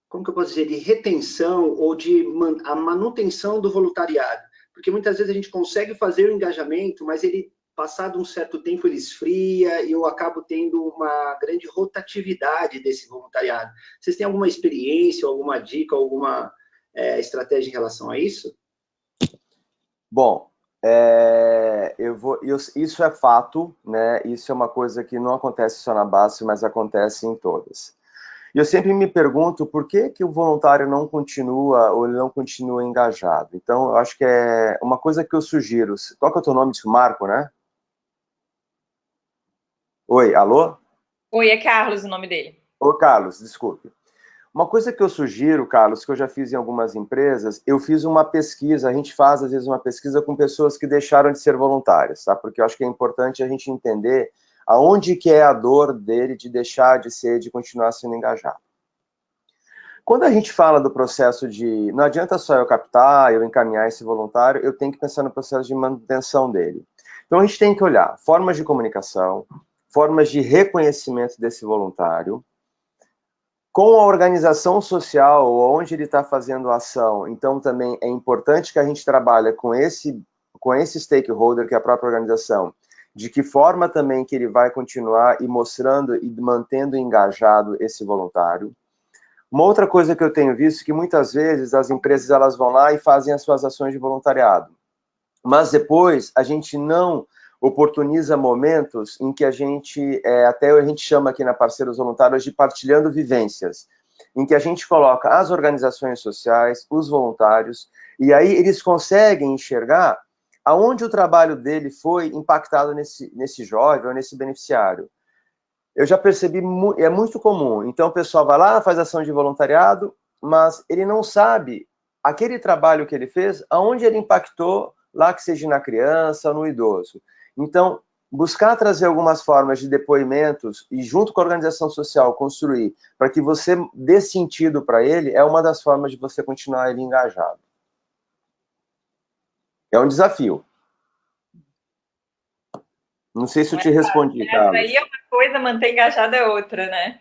como que eu posso dizer, de retenção ou de a manutenção do voluntariado. Porque muitas vezes a gente consegue fazer o engajamento, mas ele, passado um certo tempo, ele esfria e eu acabo tendo uma grande rotatividade desse voluntariado. Vocês têm alguma experiência, alguma dica, alguma estratégia em relação a isso? Bom, isso é fato, né? Isso é uma coisa que não acontece só na BASF, mas acontece em todas. E eu sempre me pergunto por que o voluntário não continua ou ele não continua engajado. Então, eu acho que é uma coisa que eu sugiro. Qual que é o teu nome? Marco, né? Oi, alô? Oi, é Carlos o nome dele. Ô, Carlos, desculpe. Uma coisa que eu sugiro, Carlos, que eu já fiz em algumas empresas, eu fiz uma pesquisa, a gente faz às vezes uma pesquisa com pessoas que deixaram de ser voluntárias, tá? Porque eu acho que é importante a gente entender aonde que é a dor dele de deixar de ser, de continuar sendo engajado. Quando a gente fala do processo de... Não adianta só eu captar, eu encaminhar esse voluntário, eu tenho que pensar no processo de manutenção dele. Então a gente tem que olhar formas de comunicação, formas de reconhecimento desse voluntário, com a organização social, onde ele está fazendo a ação. Então também é importante que a gente trabalhe com esse stakeholder, que é a própria organização, de que forma também que ele vai continuar e mostrando e mantendo engajado esse voluntário. Uma outra coisa que eu tenho visto é que muitas vezes as empresas elas vão lá e fazem as suas ações de voluntariado. mas depois a gente não oportuniza momentos em que a gente, até a gente chama aqui na Parceiros Voluntários de partilhando vivências, em que a gente coloca as organizações sociais, os voluntários, e aí eles conseguem enxergar aonde o trabalho dele foi impactado nesse jovem ou nesse beneficiário. Eu já percebi, é muito comum, então o pessoal vai lá, faz ação de voluntariado, mas ele não sabe aquele trabalho que ele fez, aonde ele impactou, lá que seja na criança ou no idoso. Então, buscar trazer algumas formas de depoimentos e, junto com a organização social, construir para que você dê sentido para ele, é uma das formas de você continuar ele engajado. É um desafio. Não sei se eu te respondi, Carlos. Aí é uma coisa, manter engajado é outra, né?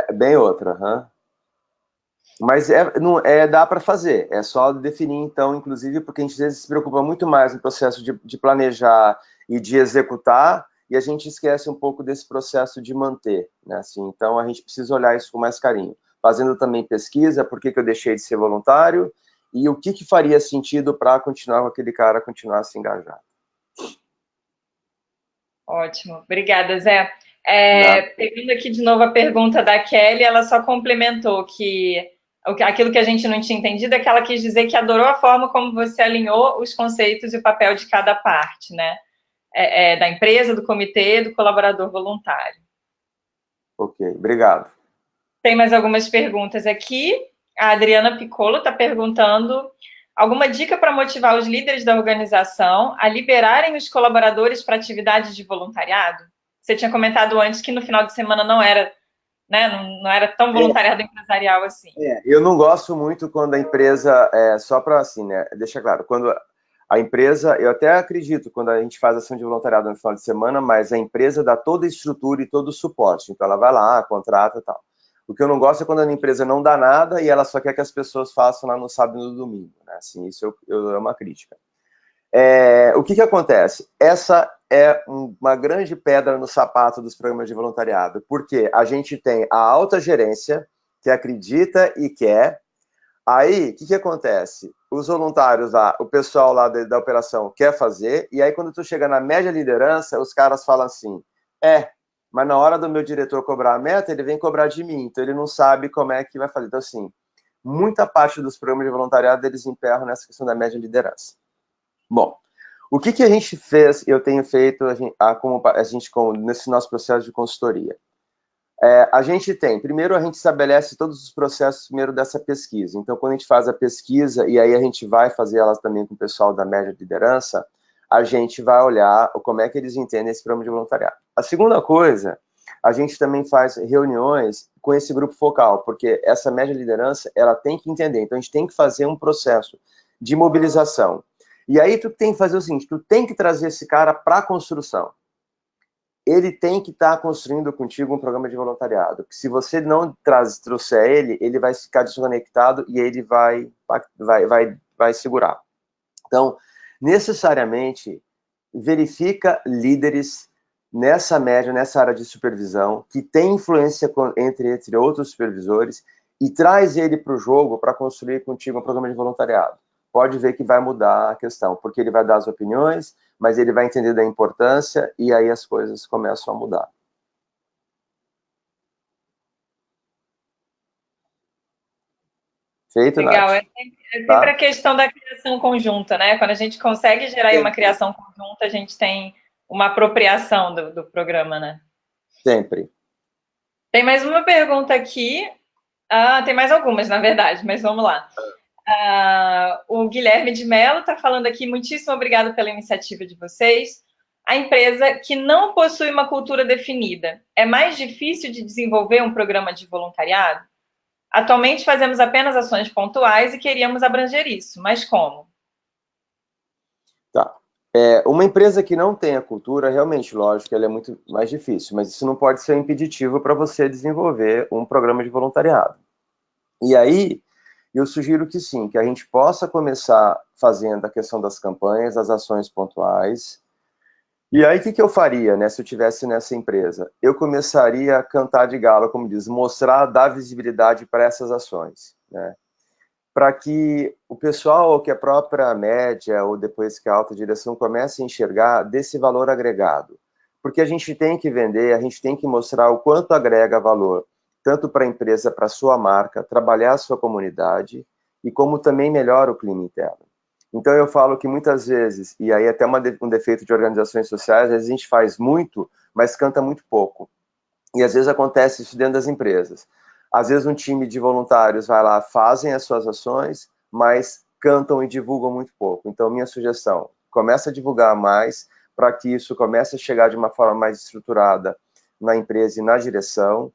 É bem outra, Mas dá para fazer, é só definir, então, inclusive, porque a gente às vezes se preocupa muito mais no processo de planejar e de executar, e a gente esquece um pouco desse processo de manter, né? Assim, então, a gente precisa olhar isso com mais carinho. Fazendo também pesquisa, por que eu deixei de ser voluntário, e o que faria sentido para continuar com aquele cara, continuar a se engajar. Ótimo, obrigada, Zé. Pegando aqui de novo a pergunta da Kelly, ela só complementou que aquilo que a gente não tinha entendido é que ela quis dizer que adorou a forma como você alinhou os conceitos e o papel de cada parte, né? Da empresa, do comitê, do colaborador voluntário. Ok, obrigado. Tem mais algumas perguntas aqui. A Adriana Piccolo está perguntando alguma dica para motivar os líderes da organização a liberarem os colaboradores para atividades de voluntariado? Você tinha comentado antes que no final de semana não era, né, não era tão voluntariado empresarial assim. Eu não gosto muito quando a empresa, só para assim, né, deixa claro, quando a empresa, eu até acredito quando a gente faz ação de voluntariado no final de semana, mas a empresa dá toda a estrutura e todo o suporte, então ela vai lá, contrata e tal. O que eu não gosto é quando a empresa não dá nada e ela só quer que as pessoas façam lá no sábado e no domingo, né? Assim, isso é uma crítica. O que acontece? Essa é uma grande pedra no sapato dos programas de voluntariado, porque a gente tem a alta gerência que acredita e quer. Aí, o que acontece? Os voluntários lá, o pessoal lá da operação quer fazer, e aí quando tu chega na média liderança, os caras falam assim, mas na hora do meu diretor cobrar a meta, ele vem cobrar de mim, então ele não sabe como é que vai fazer. Então, assim, muita parte dos programas de voluntariado, eles emperram nessa questão da média liderança. Bom, o que a gente fez, eu tenho feito, nesse nosso processo de consultoria? A gente primeiro a gente estabelece todos os processos primeiro dessa pesquisa. Então, quando a gente faz a pesquisa, e aí a gente vai fazer elas também com o pessoal da média liderança, a gente vai olhar como é que eles entendem esse programa de voluntariado. A segunda coisa, a gente também faz reuniões com esse grupo focal, porque essa média liderança, ela tem que entender. Então, a gente tem que fazer um processo de mobilização. E aí, tu tem que fazer o seguinte, tu tem que trazer esse cara para a construção. Ele tem que estar construindo contigo um programa de voluntariado. Porque se você não trouxer ele vai ficar desconectado e ele vai segurar. Então, necessariamente, verifica líderes nessa média, nessa área de supervisão, que tem influência entre outros supervisores, e traz ele para o jogo para construir contigo um programa de voluntariado. Pode ver que vai mudar a questão, porque ele vai dar as opiniões, mas ele vai entender da importância e aí as coisas começam a mudar. Feito, Legal, Nath. sempre a questão da criação conjunta, né? Quando a gente consegue gerar uma criação conjunta, a gente tem uma apropriação do programa, né? Sempre. Tem mais uma pergunta aqui. Tem mais algumas, na verdade, mas vamos lá. O Guilherme de Mello está falando aqui, muitíssimo obrigado pela iniciativa de vocês. A empresa que não possui uma cultura definida, é mais difícil de desenvolver um programa de voluntariado? Atualmente fazemos apenas ações pontuais e queríamos abranger isso, mas como? Tá. Uma empresa que não tem a cultura, realmente, lógico, ela é muito mais difícil, mas isso não pode ser um impeditivo para você desenvolver um programa de voluntariado. E aí, eu sugiro que sim, que a gente possa começar fazendo a questão das campanhas, das ações pontuais. E aí, o que eu faria, né, se eu estivesse nessa empresa? Eu começaria a cantar de galo, como diz, mostrar, dar visibilidade para essas ações, né? para que o pessoal, ou que a própria média, ou depois que a alta direção comece a enxergar desse valor agregado. Porque a gente tem que vender, a gente tem que mostrar o quanto agrega valor, tanto para a empresa, para a sua marca, trabalhar a sua comunidade, e como também melhora o clima interno. Então eu falo que muitas vezes, e aí até um defeito de organizações sociais, às vezes a gente faz muito, mas canta muito pouco. E às vezes acontece isso dentro das empresas. Às vezes um time de voluntários vai lá, fazem as suas ações, mas cantam e divulgam muito pouco. Então, minha sugestão, começa a divulgar mais, para que isso comece a chegar de uma forma mais estruturada na empresa e na direção.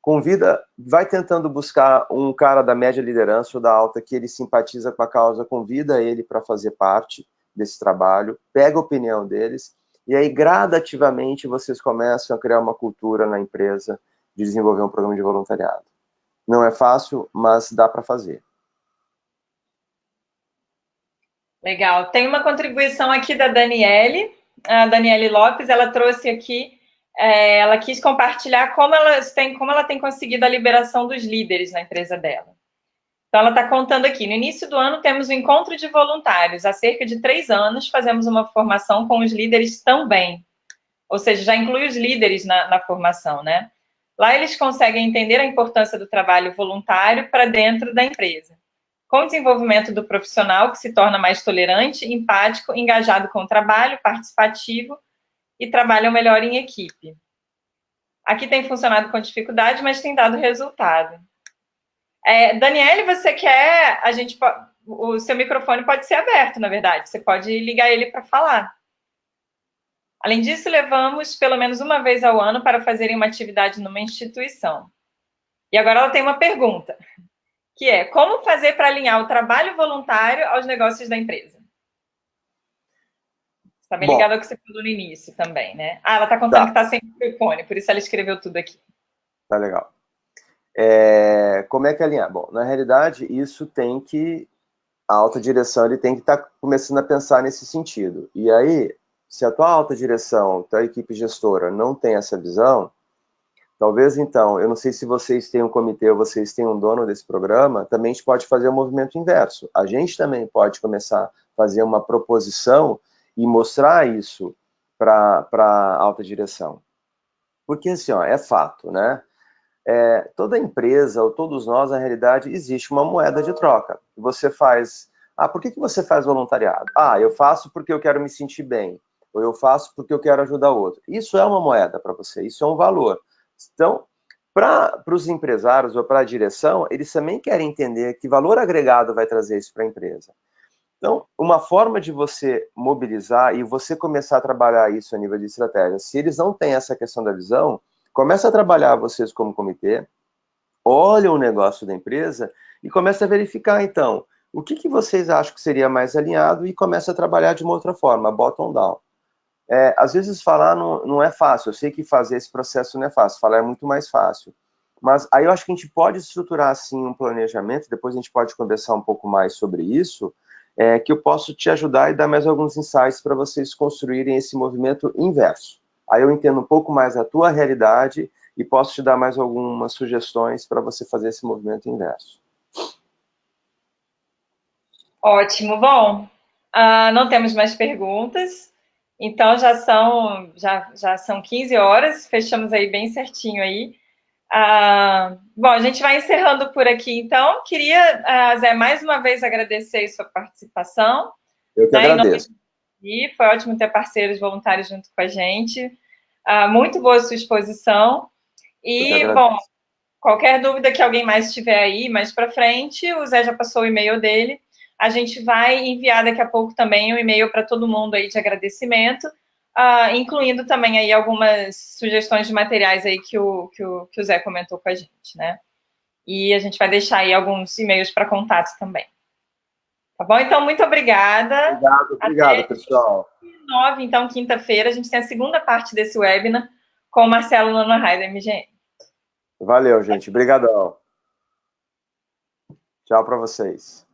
Convida, vai tentando buscar um cara da média liderança ou da alta que ele simpatiza com a causa, convida ele para fazer parte desse trabalho, pega a opinião deles, e aí gradativamente vocês começam a criar uma cultura na empresa de desenvolver um programa de voluntariado. Não é fácil, mas dá para fazer. Legal. Tem uma contribuição aqui da Daniele, a Daniele Lopes, ela trouxe aqui, ela quis compartilhar como ela tem conseguido a liberação dos líderes na empresa dela. Então, ela está contando aqui, no início do ano temos o encontro de voluntários, há cerca de 3 anos fazemos uma formação com os líderes também, ou seja, já inclui os líderes na formação, né? Lá eles conseguem entender a importância do trabalho voluntário para dentro da empresa. Com o desenvolvimento do profissional, que se torna mais tolerante, empático, engajado com o trabalho, participativo e trabalha melhor em equipe. Aqui tem funcionado com dificuldade, mas tem dado resultado. Daniele, você quer... o seu microfone pode ser aberto, na verdade. Você pode ligar ele para falar. Além disso, levamos pelo menos uma vez ao ano para fazerem uma atividade numa instituição. E agora ela tem uma pergunta, que é: como fazer para alinhar o trabalho voluntário aos negócios da empresa? Está bem ligado ao que você falou no início também, né? Ela está contando que está sem microfone, por isso ela escreveu tudo aqui. Tá legal. Como é que alinhar? Bom, na realidade, isso tem que... A alta direção ele tem que estar começando a pensar nesse sentido. E aí, se a tua alta direção, tua equipe gestora não tem essa visão, talvez então, eu não sei se vocês têm um comitê ou vocês têm um dono desse programa, também a gente pode fazer o movimento inverso. A gente também pode começar a fazer uma proposição e mostrar isso para a alta direção. Porque assim, ó, é fato, né? Toda empresa, ou todos nós, na realidade, existe uma moeda de troca. Você faz... por que você faz voluntariado? Eu faço porque eu quero me sentir bem. Ou eu faço porque eu quero ajudar o outro. Isso é uma moeda para você, isso é um valor. Então, para os empresários ou para a direção, eles também querem entender que valor agregado vai trazer isso para a empresa. Então, uma forma de você mobilizar e você começar a trabalhar isso a nível de estratégia, se eles não têm essa questão da visão, começa a trabalhar vocês como comitê, olha o negócio da empresa e começa a verificar, então, o que vocês acham que seria mais alinhado e começa a trabalhar de uma outra forma, bottom down. Às vezes falar não é fácil, eu sei que fazer esse processo não é fácil, falar é muito mais fácil. Mas aí eu acho que a gente pode estruturar, assim, um planejamento, depois a gente pode conversar um pouco mais sobre isso, que eu posso te ajudar e dar mais alguns insights para vocês construírem esse movimento inverso. Aí eu entendo um pouco mais a tua realidade e posso te dar mais algumas sugestões para você fazer esse movimento inverso. Ótimo. Bom, não temos mais perguntas, então já são 15 horas, fechamos aí bem certinho aí. Bom, a gente vai encerrando por aqui, então. Queria, Zé, mais uma vez agradecer a sua participação. Eu que agradeço. Foi ótimo ter parceiros voluntários junto com a gente. Muito boa a sua exposição. E, bom, qualquer dúvida que alguém mais tiver aí, mais para frente, o Zé já passou o e-mail dele. A gente vai enviar daqui a pouco também um e-mail para todo mundo aí de agradecimento, incluindo também aí algumas sugestões de materiais aí que o Zé comentou com a gente, né? E a gente vai deixar aí alguns e-mails para contato também. Tá bom? Então, muito obrigada. Obrigado, pessoal. 9, então, quinta-feira, a gente tem a segunda parte desse webinar com o Marcelo Nonohai, da MGM. Valeu, gente. Obrigadão. Tchau para vocês.